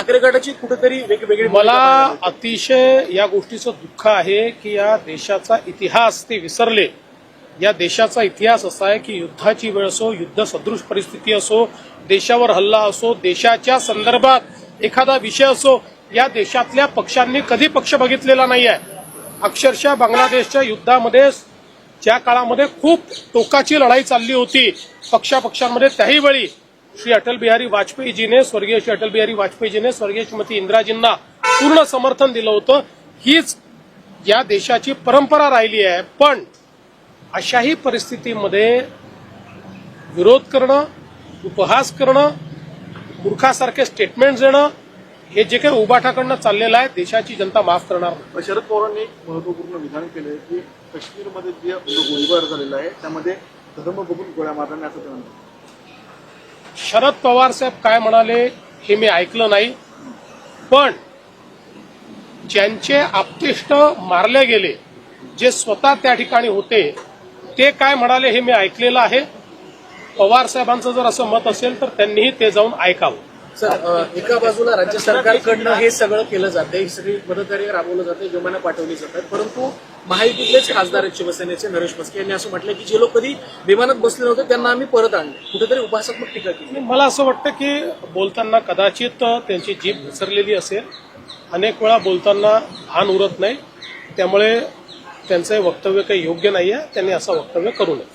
ठाकरे गटाची कुठेतरी वेगवेगळी मला अतिशय या गोष्टीचं दुःख आहे की या देशाचा इतिहास ते विसरले। या देशाचा इतिहास असा आहे की युद्धाची वेळ असो, युद्ध सदृश परिस्थिती असो, देशावर हल्ला असो, देशाच्या संदर्भात एखादा विषय असो, या देशातल्या पक्षांनी कधी पक्ष बघितलेला नाही आहे। अक्षरशः बांगलादेशच्या युद्धामध्ये ज्या काळामध्ये खूप टोकाची लढाई चालली होती पक्षापक्षांमध्ये, त्याही वेळी श्री अटल बिहारी वाजपेयीजीने, स्वर्गीय श्री अटल बिहारी वाजपेयीजीने स्वर्गीय श्रीमती इंदिराजींना पूर्ण समर्थन दिलं होतं। हीच या देशाची परंपरा राहिली आहे। पण अशाही परिस्थितीमध्ये विरोध करणं, उपहास करणं, मूर्खासारखे स्टेटमेंट देणं, हे जे काही उबाठाकडनं चाललेलं आहे, देशाची जनता माफ करणार नाही। शरद पवारांनी एक महत्वपूर्ण विधान केलंय की काश्मीरमध्ये जे गोळीबार झालेला आहे त्यामध्ये धर्म बघून गोळ्या मारल्याने असं ते म्हणतात। शरद पवार साहेब काय म्हणाले हे मी ऐकलं नाही, पण ज्यांचे आप्तेष्ट मारले गेले, जे स्वतः त्या ठिकाणी होते, ते काय म्हणाले हे मी ऐकलेलं आहे। पवार साहेबांचं जर असं मत असेल तर त्यांनीही ते जाऊन ऐकावं। सर, एका बाजूला राज्य सरकारकडनं हे सगळं केलं जाते, ही सगळी मदतकार्य राबवलं जाते, विमानं पाठवली जातात, परंतु महायुतीतलेच खासदार आहेत शिवसेनेचे नरेश म्हस्के यांनी असं म्हटलं की जे लोक कधी विमानात बसले नव्हते त्यांना आम्ही परत आणले, कुठेतरी उपहासात्मक टीका केली। मला असं वाटतं की बोलताना कदाचित त्यांची जीभ घसरलेली असेल, अनेक वेळा बोलताना भान उरत नाही, त्यामुळे त्यांचं हे वक्तव्य काही योग्य नाही आहे, त्यांनी असं वक्तव्य करू नये।